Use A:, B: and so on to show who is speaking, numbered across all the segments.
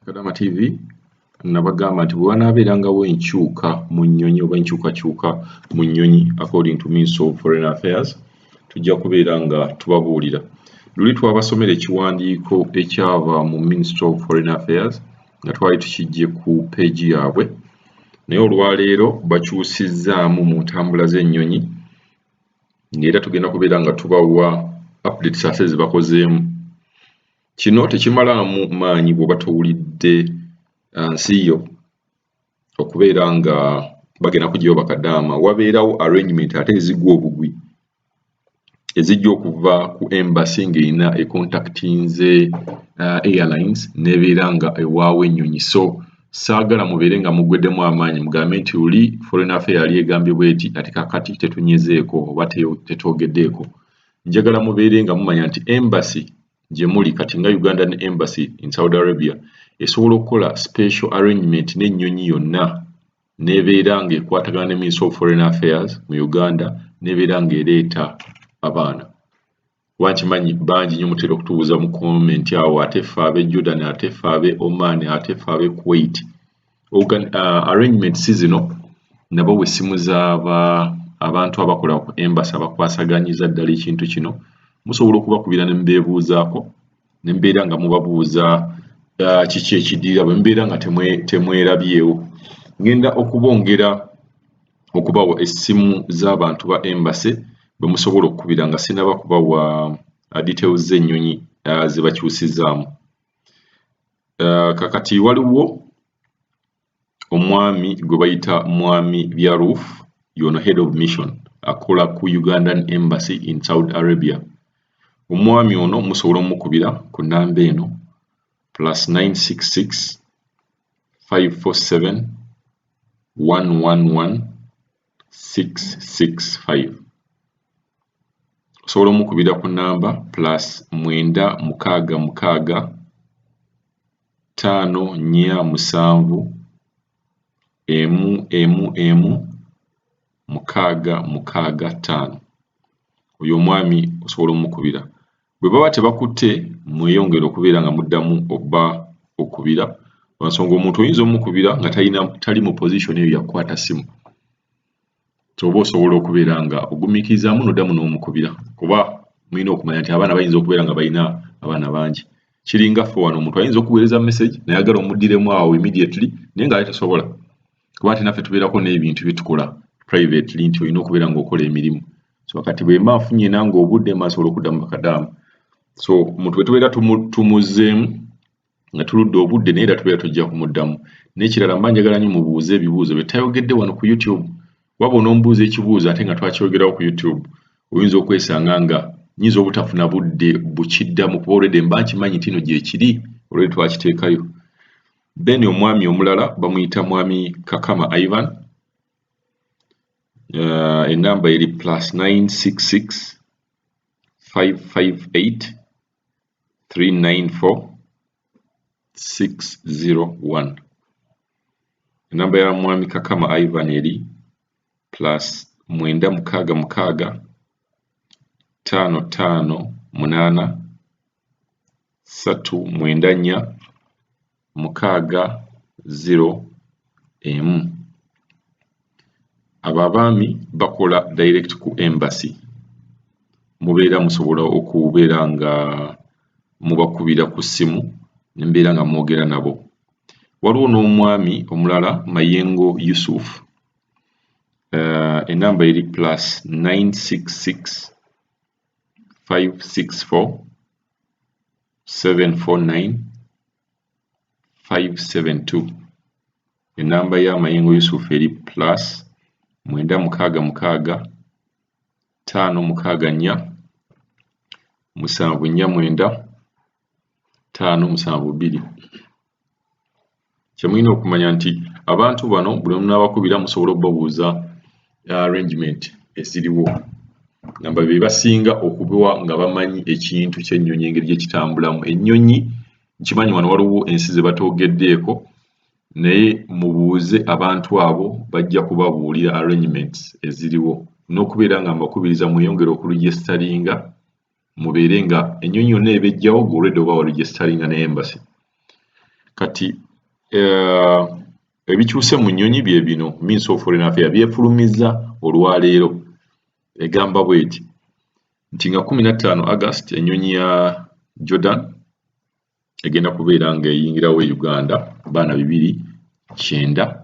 A: Kadama TV nabagamba nti bwe wanaabeerangawo enkyuka mu nnyonyi oba enkyukakyuka mu nnyonyi according to Ministry of Foreign Affairs tujja kubeera nga tubabuulira. Luli twabasomera ekiwandiiko ekyava mu Ministry of Foreign Affairs nga twali tukiggye ku peegi yaabwe, naye olwaleero bakyusizzaamu mu ntambula z'ennyonyi ng'era tugenda kubeera nga tubawa updates ate ze bakozeemu. Kino tekimalaamu maanyi bw'oba towulidde nsi yo okubeera nga bagenda kuggyayo bakadaama, wabeerawo arrangement ate ezigwa obugwi ezijja okuva ku embassy ng'erina econtactinze airlines n'ebeera nga ewaawo ennyonyi. So saagala mubeere nga muggweddemu amaanyi mugambe nti luli Foreign Affairs yali egambye bweti ate kakati tetunyezeeko oba tetwogeddeeko. Njagala mubeere nga mumanya nti embassy gye muli kati nga Ugandan Embassy in Saudi Arabia esobola okukola special arrangement n'ennyonyi yonna n'ebeera ng'ekwatagana ne Ministry of Foreign Affairs mu Uganda n'ebeera ng'ereeta abaana. Wankimanyi bangi nnyo mutera okutubuuza mu comment awo, ate ffe ab'e Jordan, ate ffe ab'e Oman, ate ffe ab'e Kuwait. Arrangement si zino nabo bwe simu abantu abakola ku embassy abakwasaganyiza ddala ekintu kino musobola okubakubira ne mubeebuuzaako ne mbeera nga mubabuuza kiki ekiddira bwe mbeera nga temwerabyewo. Ngenda okubongera okubawa essimu z'abantu ba embassy bwe musobola okukubira nga sinaba kubawa details z'ennyonyi ze bakyusizzaamu. Kakati waliwo omwami gwe bayita Mwami Byaroof, y'ono head of mission akola ku Ugandan Embassy in Saudi Arabia. Omwami ono musobola omukubira ku nnamba eno +966 547 111 665. Osobola omukubira ku nnamba +966 547 665. Oyo omwami osobola omukubira. Bwe baba tebakutte mweyongere okubeera nga muddamu oba okubira, lwansonga omuntu oyinza omukubira nga tali mu position eyo yakukwata simu. So oba osobola okubeera nga ogumiikirizaamu n'oddamu n'omukubira, kuba mulina okumanya nti abaana bayinza okubeera nga balina abaana bangi. Kiringa ffe wano omuntu ayinza okuweereza message nayagala omuddiremu awo immediately naye nga tasobola, kuba ate naffe tubeerako n'ebintu bye tukola privately nti olina okubeera ng'okola emirimu. So kati bwe mba nfunye nange obudde mbasobola okuddamu bakadaama. So omuntu bwe tubeera tumuzzeemu nga tuludde obudde naye era tubeera tujja kumuddamu. N'ekirala mba njagala nnyo mubuuze ebibuuzo bye tutayogedde wano ku YouTube. Waba onoomubuuza ekibuuzo ate nga twakyogerawo ku YouTube oyinza okwesanga nga nnyinza obutafuna budde bukiddamu kuba already mba nkimanyi nti ino gyekiri already twakiteekayo. Then omwami omulala bamuyita Mwami Kakama Ivan. Ennamba eri +966 558 394 601. Ennamba ya Mwami Kakama Ivan eri +966 558 394 601. Abo abaami bakola direct ku embassy. Mubeera musobola okubeera nga mubakubira ku ssimu ne mbeera nga mwogera nabo. Waliwo n'omwami omulala Mayengo Yusuf. Ennamba eri +966 564 749 572. Ennamba ya Mayengo Yusuf eri +966 564 749 572. Kyemulina okumanya nti abantu bano buli munaabakubira musobola okubabuuza arrangement eziriwo. Namba be basinga okubewa nga bamanyi ekintu ky'ennyonyi engeri gye kitambulamu. Ennyonyi nkimanyi wano waliwo ensi ze batoogeddeeko naye mubuuze abantu abo bajja kubabuulira arrangements eziriwo. N'okubeera nga mbakubiriza mweyongere okuregisteringa mubeere nga ennyonyi yonna ebejjawo already oba waregisteringa ne embassy. kati ebikyuse mu nnyonyi bye bino Ministry of Foreign Affairs byefulumiza olwaleero egamba bweti nti nga 15 August ennyonyi ya Jordan egenda kubeera nga eyingirawo e Uganda baana 209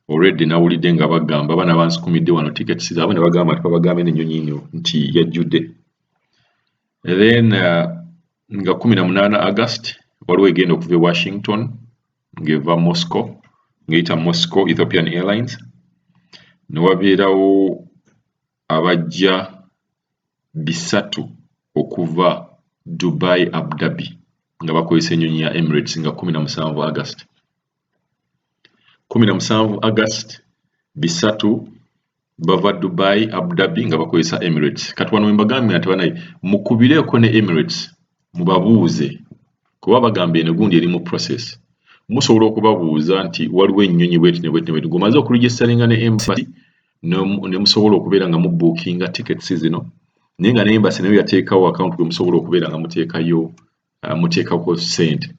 A: already nawulidde nga bagamba abaana bansukumidde wano tickets zaabwe ne bagamba nti babagambe n'ennyonyi eno nti yajjudde. Then nga 18 August waliwo egenda okuva e Washington ng'eva Moscow ng'eyita Moscow Ethiopian Airlines ne wabeerawo abajja 3 okuva Dubai Abu Dhabi nga bakozesa ennyonyi ya Emirates nga 17 August. 17 August 3 bava Dubai Abu Dhabi nga bakozesa Emirates. Kati wano mbagambye nti banayi mukubireeko ne Emirates mubabuuze kuba bagambye eno gundi eri mu process. Musobola okubabuuza nti waliwo ennyonyi bweti ne bweti ne bweti gomaze okuregistaringa ne embassy ne musobola okubeera nga mu bookinga tickets zino naye nga ne embassy nayo yateekawo account gwe musobola okubeera nga muteekako ssente.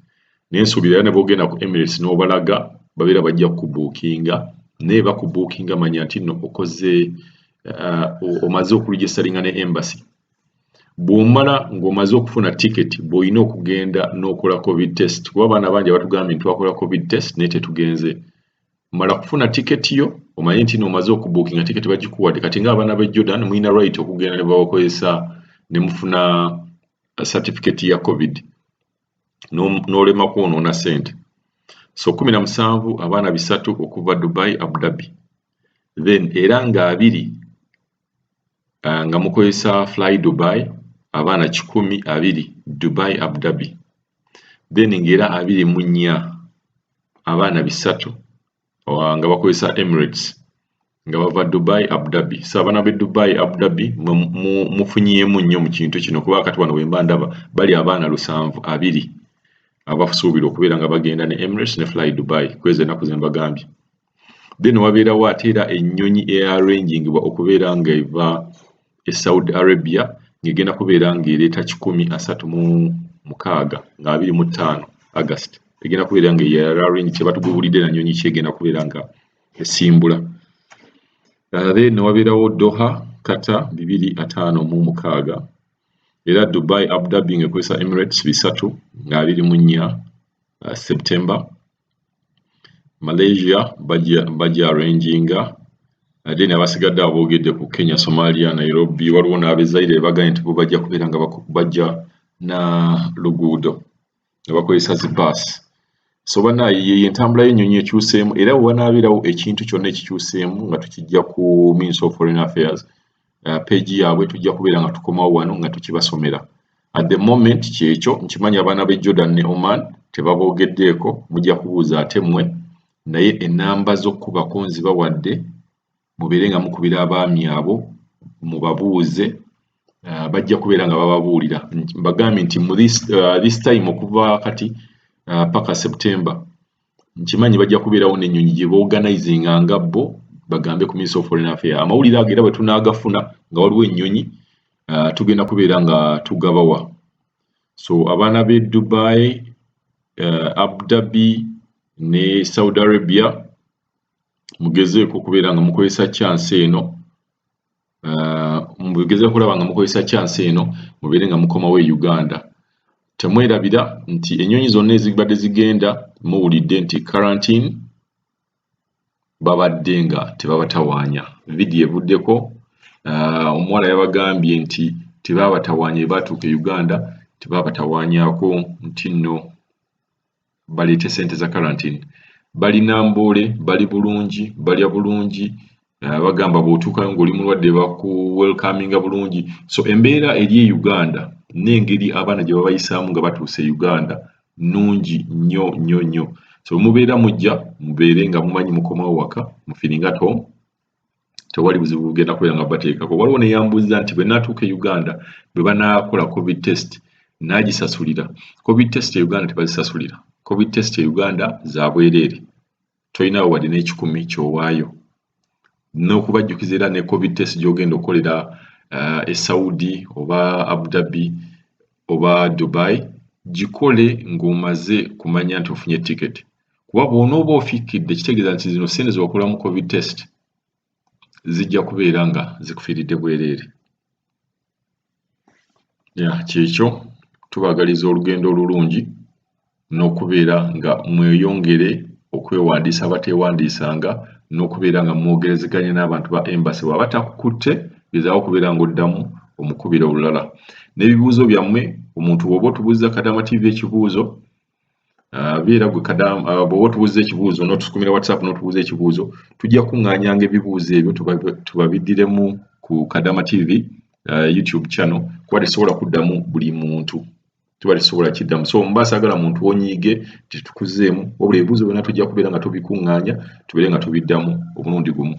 A: Naye nsuubira ne boogenda ku Emirates n'obalaga babeera bajja kubookinga naye bakubookinga manya nti nno okoze omaze okuregistaringa ne embassy. Bw'omala ng'omaze okufuna ticket bw'olina okugenda n'okola covid test kuba abaana bangi abatugambye nti twakola covid test naye tetugenze. Mala kufuna ticket yo omanye nti n'omaze okubookinga ticket bagikuwadde kati ng'abaana b'e Jordan mulina right okugenda ne babakozesa ne mufuna certificate ya covid n'olema kwonoona ssente. So 17 abaana 3 okuva Dubai Abu Dhabi then era nga 2 nga mukozesa Fly Dubai abaana 10 Dubai Abu Dhabi then ngera 24 abaana 3 nga bakozesa Emirates nga bava Dubai Abu Dhabi. So abaana be Dubai Abu Dhabi mufunyiyemu nnyo mu kintu kino kuba kati wano bwe ndaba bali abaana 7 abasuubira okubeera nga bagenda ne Emirates ne Fly Dubai kweza ennaku ze mbagambye. Then wabeerawo ate era ennyonyi eyarrangingibwa okubeera nga eva e Saudi Arabia ng'egenda kubeera ng'ereeta 136 nga 25 August egenda kubeera nga yararrange tebatugubulidde na nnyonyi kyegenda kubeera nga esimbula. Then wabeerawo Doha Qatar 256 era Dubai Abu Dhabi ng'ekozesa Emirates 3 nga 24 September. Malaysia bajja arranginga then abasigadde aboogedde ku Kenya, Somalia, Nairobi waliwo n'abezaire bagambye nti bo bajja kubeera nga bajja na luguudo nga bakozesa zibaasi. So banaye entambula y'ennyonyi ekyuseemu era wanaabeerawo ekintu kyonna ekikyuseemu nga tukijja ku Ministry of Foreign Affairs page yaabwe tujja kubeera nga tukomawo wano nga tukibasomera. At the moment kyekyo nkimanyi abaana b'e Jordan ne Oman tebaboogeddeeko mujja kubuuza ate mmwe naye ennamba z'okkubako nzibawadde mubeere nga mukubira abaami abo mubabuuze bajja kubeera nga bababuulira. Mbagambye nti mu this time okuva kati paka September nkimanyi bajja kubeerawo n'ennyonyi gye boorganizinga nga bo bagambe ku Ministry of Foreign Affairs. Amawulire ago era bwe tunaagafuna nga waliwo ennyonyi tugenda kubeera nga tugabawa. So abaana b'e Dubai, Abu Dhabi ne Saudi Arabia mugezeeko okubeera nga mukozesa chance eno mugezeeko okulaba nga mukozesa chance eno mubeere nga mukomawo e Uganda. Temwerabira nti ennyonyi zonna ezibadde zigenda muwulidde nti quarantine babadde nga tebabatawaanya. Vidiyo evuddeko omuwala yabagambye nti tebabatawaanya baatuuka e Uganda tebabatawaanyaako nti nno baleete ssente za quarantine. Balina mboole bali bulungi balya bulungi bagamba bw'otuukayo ng'oli mulwadde baku welcominga bulungi. So embeera eri e Uganda n'engeri abaana gye babayisaamu nga batuuse e Uganda nnungi nnyo. So mubeera mujja mubeere nga mumanyi mukomawo waka mufiringa at home tewali buzibu bugenda kubeera nga bateekako. Waliwo ne yambuuza nti bwe naatuuka e Uganda bwe banaakola covid test naagisasulira. Covid test e Uganda tebazisasulira. Covid test e Uganda za bwereere tolinawo wadde n'ekikumi kyowaayo. N'okubajjukiza era ne covid test gy'ogenda okukolera e Saudi oba Abu Dhabi oba Dubai gikole ng'omaze kumanya nti ofunye ticket. Kuba bw'onooba ofiikidde kitegeeza nti zino ssente ze wakola mu COVID test zijja kubeera nga zikufiiridde bwereere. Kyekyo tubagaliza olugendo olulungi n'okubeera nga mweyongere okwewandiisa abateewandiisanga n'okubeera nga mwogerezeganya n'abantu ba embassy bw'aba takukutte gezaawo okubeera ng'oddamu omukubira olulala. N'ebibuuzo byammwe omuntu bw'oba otubuuza Kadama TV ekibuuzo beera gwe bw'oba otubuuza ekibuuzo n'otusukumira WhatsApp n'otubuuza ekibuuzo tujja kuŋŋaanyanga ebibuuzo ebyo tubabiddiremu ku Kadama TV YouTube channel kuba tesobola kuddamu buli muntu. Tuba tesobola kiddamu. So mba saagala muntu onyiige tetukuzeemu wabula ebibuuzo byonna tujja kubeera nga tubikuŋŋaanya tubeere nga tubiddamu omulundi gumu.